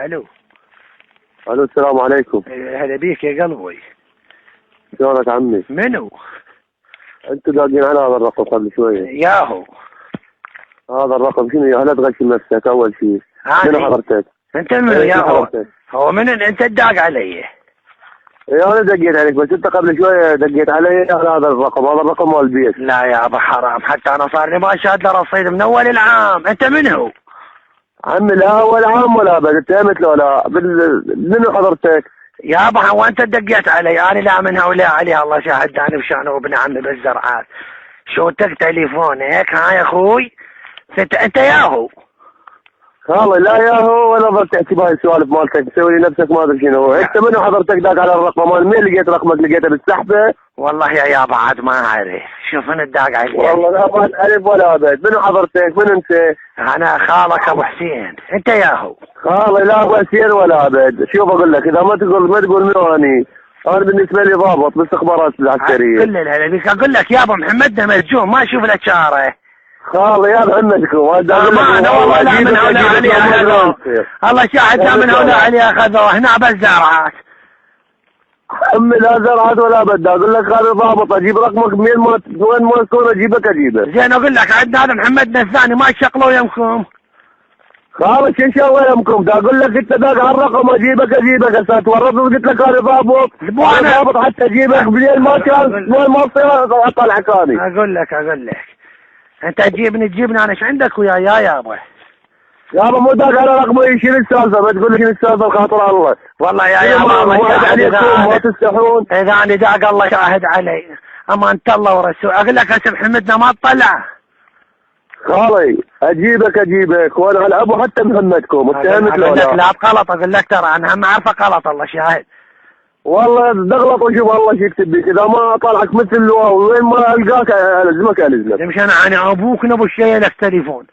الو. الو السلام عليكم. هلا بيك يا قلبي. شلونك عمي؟ منو؟ انتوا داقين على هذا الرقم قبل شويه. ياهو. هذا الرقم شنو يا؟ لا تغشم نفسك اول شيء. من حضرتك؟ انت منو ياهو؟ هو من انت تداق علي؟ اي انا دقيت عليك، بس انت قبل شويه دقيت علي على هذا الرقم، هذا الرقم مال البيت. لا يا ابو حرام، حتى انا صار لي ما شاد له رصيد من اول العام. انت منو؟ عمي لا ولا عام ولا ابد، اتهمت له لا منو حضرتك؟ يا ابو هو انت دقيت علي، انا لا منها ولا عليها، الله شاهد انا وشانه وابن عمي بالزرعات. شوتك تليفونك ها يا اخوي؟ انت ياهو. والله لا ياهو ولا ضل تحكي بهاي السوالف مالتك، تسوي لي نفسك ما ادري شنو. انت منو حضرتك داق على الرقم؟ مال مين لقيت رقمك؟ لقيته بالسحبه؟ والله يا يابا عاد ما اعرف، شوف انا داق علي. والله لا ما تعرف ولا ابد. منو حضرتك؟ من انت؟ انا خالك ابو حسين. انت ياهو. خالي لا ابو حسين ولا ابد. شوف اقول لك، اذا ما تقول منو اني. انا بالنسبه لي ضابط بالاستخبارات العسكريه. كل الهلا بيك. اقول لك يابا محمدنا مسجون، ما اشوف له شاره. خالي يا محمدكم انا والله لا من هؤلاء علي اخذوه، الله شاهد لا من هؤلاء علي اخذوه هنا بالزرعات. امي لا زرعات ولا بد. اقول لك خالي ضابط، اجيب رقمك وين ما تكون اجيبك اجيبه. زين اقول لك عندنا هذا محمدنا الثاني ما شقلوا يمكم. خالي شو شوي يمكم؟ اقول لك انت داق على الرقم اجيبك هسه تورطني. قلت لك خالي ضابط، انا ضابط حتى اجيبك بليل ما كان وين ما تصير اطلع ثاني. اقول لك انت تجيبني انا ايش عندك ويا يابا؟ يابا مو داق على رقمه يشيل السالفه، ما تقول لي شنو السالفه بخاطر الله. والله يا يابا الله شاهد ما تستحون. اذا انا داق الله شاهد علي، اما انت الله ورسول. اقول لك هسه محمدنا ما تطلع. خالي اجيبك وانا على ابو حتى محمدكم اتهمت له. اقول لك لا بغلط، اقول لك ترى انا هم عارفه غلط الله شاهد. والله تغلط وشوف الله شو يكتب بك. اذا ما اطلعك مثل الواو وين ما القاك الزمك الزمك. مش انا ابوك نبو الشيء لك تليفون.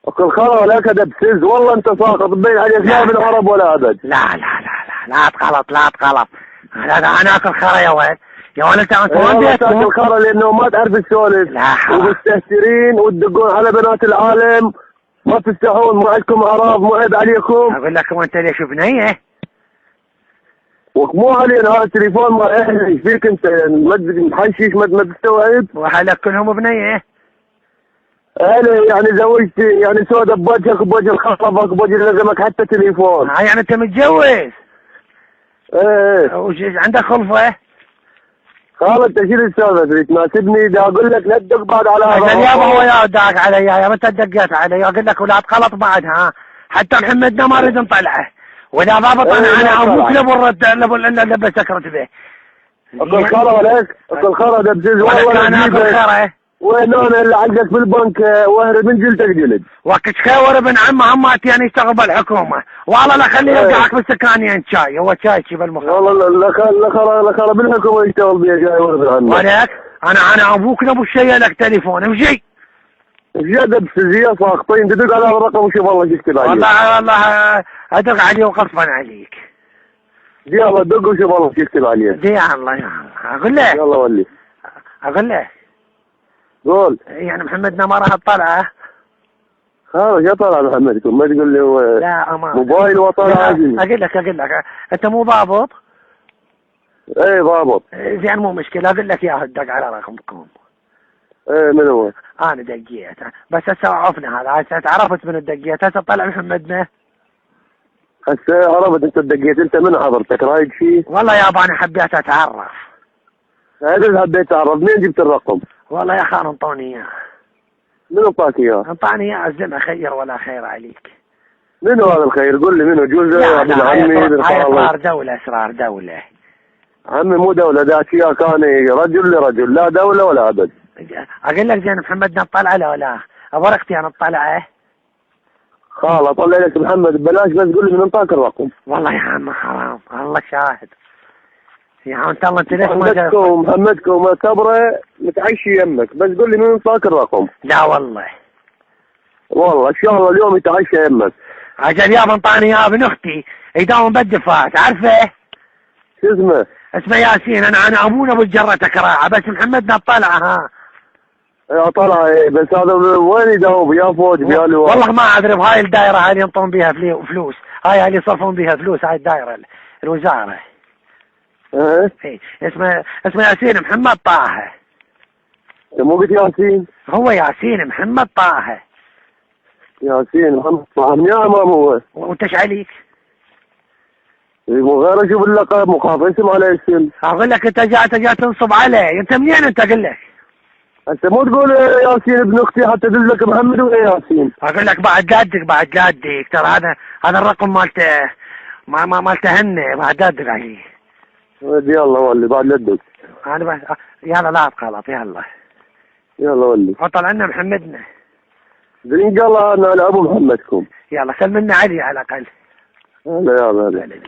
اقول خلاص لا كذب سز، والله انت ساقط تبين عليك لا بالعرب ولا ابد. لا تغلط. انا اكل خرا يا ولد. يا ولد انت وين بيتكم؟ تاكل خرا لانه ما تعرف السولف ومستهترين وتدقون على بنات العالم. ما تستحون، ما عندكم اعراض، ما عيب عليكم. اقول لك وانت ليش بنيه؟ ومو علينا هذا التليفون ما احنا ايش فيك انت؟ ما محشش ما تستوعب. وحالك كلهم بنيه؟ انا يعني زوجتي يعني سودة بوجهك وبوجه الخطبك وبوجه لزمك حتى تليفون. يعني انت متجوز؟ ايه. وش عندك خلفه؟ خالد انت شيل السالفه اللي تناسبني. دا اقول لك لا تدق بعد على هذا. اجل يابا هو يا داق علي يا انت دقيت علي. اقول لك ولا تغلط بعد ها، حتى محمدنا ما نريد نطلعه. واذا ضابط انا ابوك لبو سكرت به. اقول خرا ولك، اقول خرا دبزز والله انا اقول خرا. وين انا اللي عندك في البنك واهرب من جلدك جلد. وقت خير ابن عمه همات يعني يشتغل بالحكومه، والله لا خليه يوقعك بالسكانين شاي. هو شاي شي بالمخ. والله لا خرا بالحكومه يشتغل بيها جاي ورد عنه. ولك انا ابوك نبو الشيء لك تليفون امشي. زيادة بسزية ساقطين تدق على هذا الرقم وشوف الله ايش يكتب عليك. والله ادق عليه وغصبا عليك. يلا دق وشوف الله ايش يكتب عليك. يا الله اقول لك. يلا ولي. اقول لك. قول. يعني محمدنا ما راح تطلعه؟ خلاص يا طلع محمدكم، ما تقول لي هو لا امان موبايل وطلع عادي. اقول لك انت مو ضابط؟ ايه ضابط. زين مو مشكله. اقول لك يا دق على رقمكم. ايه من هو؟ انا دقيت بس هسه عرفنا هذا. هسه عرفت من الدقيت. هسه طلع محمدنا. هسه عرفت انت دقيت. انت من حضرتك رايد شيء؟ والله يابا انا حبيت اتعرف. هذا حبيت اتعرف. منين جبت الرقم؟ والله يا خان انطوني اياه. من اعطاك اياه؟ انطاني اياه الزمه خير ولا خير عليك. منو هذا الخير؟ قول لي منو؟ جوزه ابن عمي ابن خالي؟ اسرار دولة عمي مو دولة. ذاك يا كان رجل لرجل، لا دولة ولا ابد. اقول لك زين محمدنا اطلع له ولا ورقتي انا اطلعه؟ خلاص اطلع لك محمد ببلاش، بس قول لي من انطاك الرقم. والله يا عم حرام الله شاهد يا عم. انت ليش محمدكم كبره متعشي يمك، بس قول لي من انطاك الرقم. لا والله ان شاء الله اليوم يتعشى يمك. اجل يابا انطاني اياه ابن اختي يداوم بالدفات عارفه؟ شو اسمه؟ اسمه ياسين. انا ابونا ابو الجره تكراعه، بس محمدنا اطلع ها. يا طلع ايه بس هذا وين يداوم يا فوج يا لواء؟ والله ما ادري بهاي الدائره هاي اللي ينطون بيها فلوس، هاي اللي يصرفون بيها فلوس، هاي الدائره الوزاره. ايه اسمه ياسين محمد طه. انت مو قلت ياسين؟ هو ياسين محمد طه. ياسين محمد طه من يا امام هو؟ وانت ايش عليك؟ مو غير اشوف اللقب مو خاف اسم على اسم. اقول لك انت جاي تنصب علي، انت منين انت؟ اقول لك انت مو تقول ياسين ابن اختي حتى تدلك محمد ولا ياسين؟ اقول لك بعد جدك ترى هذا الرقم مالته مالته هنه بعد جدك عليه. يلا ولي بعد لدك. انا بس يلا لا تغلط يلا. يلا ولي. حط لنا محمدنا. زين قال انا ابو محمدكم. يلا سلمنا علي على الاقل. يلا.